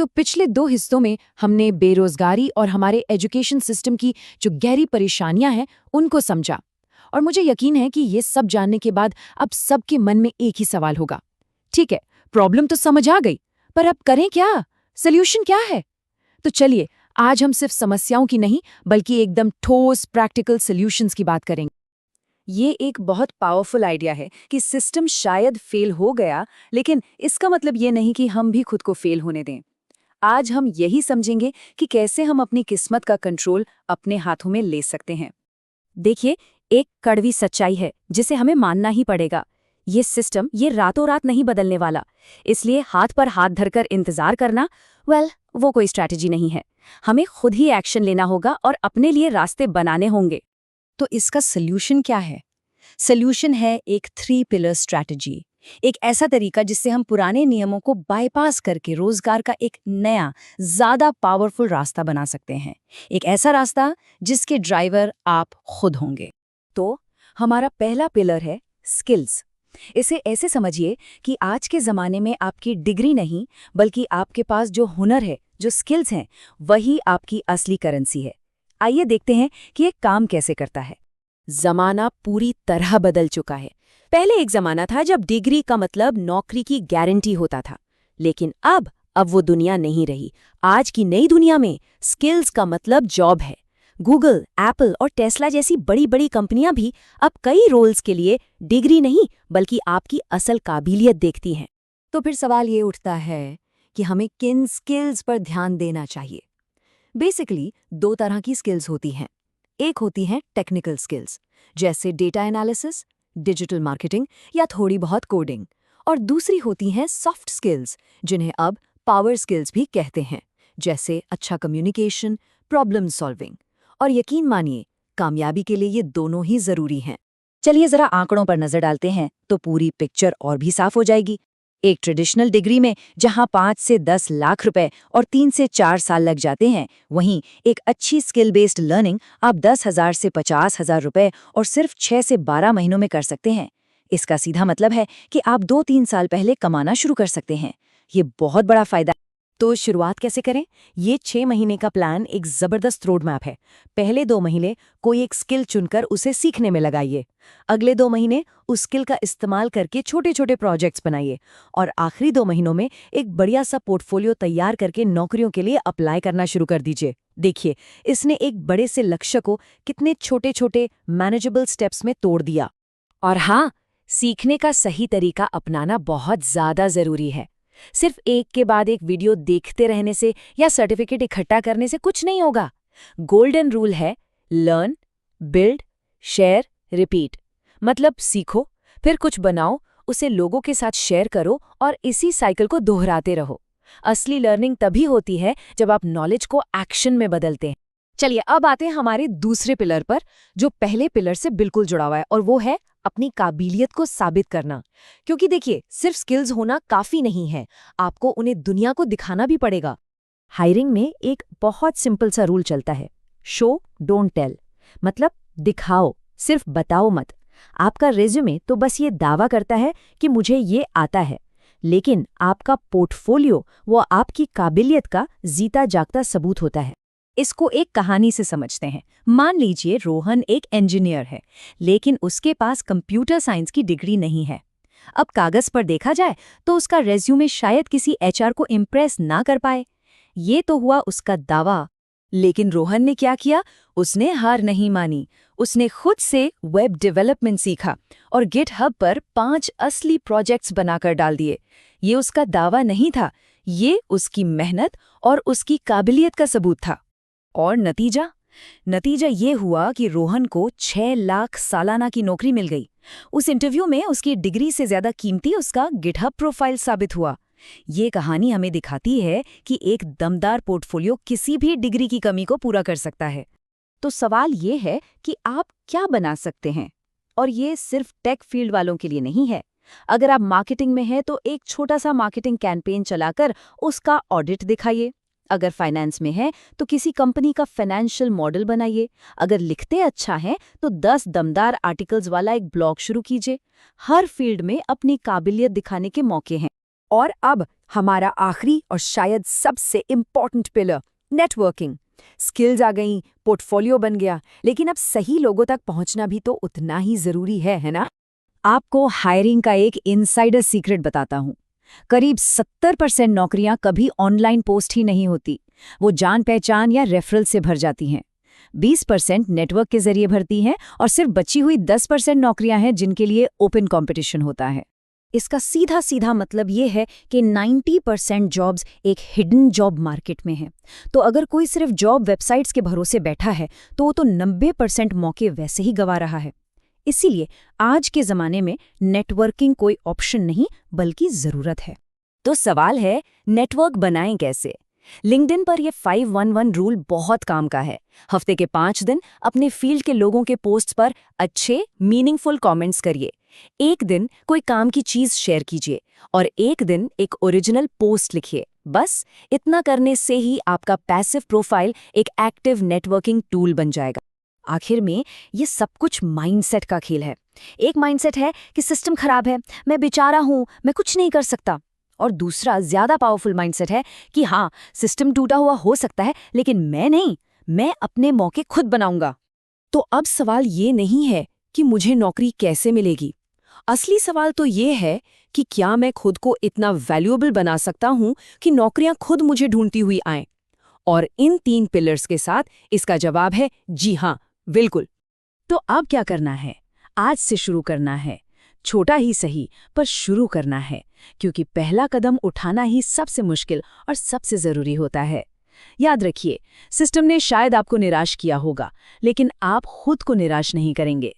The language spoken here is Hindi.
तो पिछले 2 हिस्सों में हमने बेरोजगारी और हमारे एजुकेशन सिस्टम की जो गहरी परेशानियां हैं उनको समझा। और मुझे यकीन है कि ये सब जानने के बाद अब सबके मन में एक ही सवाल होगा, ठीक है, प्रॉब्लम तो समझ आ गई, पर अब करें क्या? सोल्यूशन क्या है? तो चलिए, आज हम सिर्फ समस्याओं की नहीं बल्कि एकदम ठोस प्रैक्टिकल सॉल्यूशंस की बात करेंगे। ये एक बहुत पावरफुल आइडिया है कि सिस्टम शायद फेल हो गया, लेकिन इसका मतलब ये नहीं कि हम भी खुद को फेल होने दें। आज हम यही समझेंगे कि कैसे हम अपनी किस्मत का कंट्रोल अपने हाथों में ले सकते हैं। देखिए, एक कड़वी सच्चाई है जिसे हमें मानना ही पड़ेगा। ये सिस्टम ये रातों रात नहीं बदलने वाला, इसलिए हाथ पर हाथ धरकर इंतजार करना, वो कोई स्ट्रैटेजी नहीं है। हमें खुद ही एक्शन लेना होगा और अपने लिए रास्ते बनाने होंगे। तो इसका सल्यूशन क्या है? सल्यूशन है एक 3 पिलर स्ट्रैटेजी, एक ऐसा तरीका जिससे हम पुराने नियमों को बाईपास करके रोजगार का एक नया, ज्यादा पावरफुल रास्ता बना सकते हैं। एक ऐसा रास्ता जिसके ड्राइवर आप खुद होंगे। तो हमारा पहला पिलर है स्किल्स। इसे ऐसे समझिए कि आज के ज़माने में आपकी डिग्री नहीं, बल्कि आपके पास जो हुनर है, जो स्किल्स हैं, वही आपकी असली करेंसी है। आइए देखते हैं कि ये काम कैसे करता है। ज़माना पूरी तरह बदल चुका है। पहले एक ज़माना था जब डिग्री का मतलब नौकरी की गारंटी होता था, लेकिन अब वो दुनिया नहीं रही। आज की नई दुनिया में स्किल्स का मतलब जॉब है। गूगल, एप्पल और टेस्ला जैसी बड़ी बड़ी कंपनियां भी अब कई रोल्स के लिए डिग्री नहीं बल्कि आपकी असल काबिलियत देखती हैं। तो फिर सवाल ये उठता है कि हमें किन स्किल्स पर ध्यान देना चाहिए। बेसिकली 2 तरह की स्किल्स होती हैं। एक होती हैं टेक्निकल स्किल्स, जैसे डेटा एनालिसिस, डिजिटल मार्केटिंग या थोड़ी बहुत कोडिंग, और दूसरी होती हैं सॉफ्ट स्किल्स, जिन्हें अब पावर स्किल्स भी कहते हैं, जैसे अच्छा कम्युनिकेशन, प्रॉब्लम सॉल्विंग। और यकीन मानिए, कामयाबी के लिए ये दोनों ही जरूरी हैं। चलिए जरा आंकड़ों पर नजर डालते हैं तो पूरी पिक्चर और भी साफ हो जाएगी। एक ट्रेडिशनल डिग्री में जहां 5 से 10 लाख रुपए और 3 से 4 साल लग जाते हैं, वहीं एक अच्छी स्किल बेस्ड लर्निंग आप 10,000 से 50,000 रुपए और सिर्फ 6 से 12 महीनों में कर सकते हैं। इसका सीधा मतलब है कि आप 2-3 साल पहले कमाना शुरू कर सकते हैं। ये बहुत बड़ा फायदा। तो शुरुआत कैसे करें? ये 6 महीने का प्लान एक जबरदस्त रोड मैप है। पहले 2 महीने कोई एक स्किल चुनकर उसे सीखने में लगाइए। अगले 2 महीने उस स्किल का इस्तेमाल करके छोटे छोटे प्रोजेक्ट्स बनाइए, और आखिरी 2 महीनों में एक बढ़िया सा पोर्टफोलियो तैयार करके नौकरियों के लिए अप्लाई करना शुरू कर दीजिए। देखिए, इसने एक बड़े से लक्ष्य को कितने छोटे छोटे मैनेजेबल स्टेप्स में तोड़ दिया। और हाँ, सीखने का सही तरीका अपनाना बहुत ज्यादा जरूरी है। सिर्फ एक के बाद एक वीडियो देखते रहने से या सर्टिफिकेट इकट्ठा करने से कुछ नहीं होगा। गोल्डन रूल है लर्न, बिल्ड, शेयर, रिपीट। मतलब सीखो, फिर कुछ बनाओ, उसे लोगों के साथ शेयर करो और इसी साइकिल को दोहराते रहो। असली लर्निंग तभी होती है जब आप नॉलेज को एक्शन में बदलते हैं। चलिए अब आते हैं हमारे दूसरे पिलर पर, जो पहले पिलर से बिल्कुल जुड़ा हुआ है, और वो है अपनी काबिलियत को साबित करना। क्योंकि देखिए, सिर्फ स्किल्स होना काफी नहीं है, आपको उन्हें दुनिया को दिखाना भी पड़ेगा। हायरिंग में एक बहुत सिंपल सा रूल चलता है, शो डोंट टेल। मतलब दिखाओ, सिर्फ बताओ मत। आपका रेज्यूमे तो बस ये दावा करता है कि मुझे ये आता है, लेकिन आपका पोर्टफोलियो वो आपकी काबिलियत का जीता जागता सबूत होता है। इसको एक कहानी से समझते हैं। मान लीजिए रोहन एक इंजीनियर है, लेकिन उसके पास कंप्यूटर साइंस की डिग्री नहीं है। अब कागज पर देखा जाए तो उसका रेज्यूमे शायद किसी एचआर को इम्प्रेस ना कर पाए। ये तो हुआ उसका दावा। लेकिन रोहन ने क्या किया? उसने हार नहीं मानी। उसने खुद से वेब डेवलपमेंट सीखा और गिटहब पर 5 असली प्रोजेक्ट्स बनाकर डाल दिए। ये उसका दावा नहीं था, ये उसकी मेहनत और उसकी काबिलियत का सबूत था। और नतीजा ये हुआ कि रोहन को 6 लाख सालाना की नौकरी मिल गई। उस इंटरव्यू में उसकी डिग्री से ज्यादा कीमती उसका गिटहब प्रोफाइल साबित हुआ। ये कहानी हमें दिखाती है कि एक दमदार पोर्टफोलियो किसी भी डिग्री की कमी को पूरा कर सकता है। तो सवाल ये है कि आप क्या बना सकते हैं? और ये सिर्फ टेक फील्ड वालों के लिए नहीं है। अगर आप मार्केटिंग में हैं तो एक छोटा सा मार्केटिंग कैंपेन चलाकर उसका ऑडिट दिखाइए। अगर फाइनेंस में है तो किसी कंपनी का फाइनेंशियल मॉडल बनाइए। अगर लिखते अच्छा हैं तो 10 दमदार आर्टिकल्स वाला एक ब्लॉग शुरू कीजिए। हर फील्ड में अपनी काबिलियत दिखाने के मौके हैं। और अब हमारा आखिरी और शायद सबसे इम्पॉर्टेंट पिलर, नेटवर्किंग। स्किल्स आ गई, पोर्टफोलियो बन गया, लेकिन अब सही लोगों तक पहुंचना भी तो उतना ही जरूरी है ना? आपको हायरिंग का एक इनसाइडर सीक्रेट बताता हूं। करीब 70% नौकरियां कभी ऑनलाइन पोस्ट ही नहीं होती, वो जान पहचान या रेफरल से भर जाती हैं। 20% नेटवर्क के जरिए भरती हैं और सिर्फ बची हुई 10% नौकरियां हैं जिनके लिए ओपन कंपटीशन होता है। इसका सीधा सीधा मतलब ये है कि 90% जॉब्स एक हिडन जॉब मार्केट में हैं। तो अगर कोई सिर्फ जॉब वेबसाइट्स के भरोसे बैठा है तो वो तो 90% मौके वैसे ही गंवा रहा है। इसीलिए आज के ज़माने में नेटवर्किंग कोई ऑप्शन नहीं बल्कि ज़रूरत है। तो सवाल है, नेटवर्क बनाएं कैसे? लिंक्डइन पर ये 511 रूल बहुत काम का है। हफ्ते के 5 दिन अपने फील्ड के लोगों के पोस्ट्स पर अच्छे मीनिंगफुल कमेंट्स करिए। एक दिन कोई काम की चीज शेयर कीजिए और एक दिन एक ओरिजिनल पोस्ट लिखिए। बस इतना करने से ही आपका पैसिव प्रोफाइल एक एक्टिव नेटवर्किंग टूल बन जाएगा। आखिर में ये सब कुछ माइंडसेट का खेल है। एक माइंडसेट है कि सिस्टम खराब है, मैं बेचारा हूं, मैं कुछ नहीं कर सकता। और दूसरा ज्यादा पावरफुल माइंडसेट है कि हाँ, सिस्टम टूटा हुआ हो सकता है लेकिन मैं नहीं, मैं अपने मौके खुद बनाऊंगा। तो अब सवाल ये नहीं है कि मुझे नौकरी कैसे मिलेगी। असली सवाल तो ये है कि क्या मैं खुद को इतना वैल्यूएबल बना सकता हूं कि नौकरियां खुद मुझे ढूंढती हुई आएं। और इन 3 पिलर्स के साथ इसका जवाब है जी हाँ, बिल्कुल। तो अब क्या करना है? आज से शुरू करना है। छोटा ही सही, पर शुरू करना है, क्योंकि पहला कदम उठाना ही सबसे मुश्किल और सबसे जरूरी होता है। याद रखिए, सिस्टम ने शायद आपको निराश किया होगा, लेकिन आप खुद को निराश नहीं करेंगे।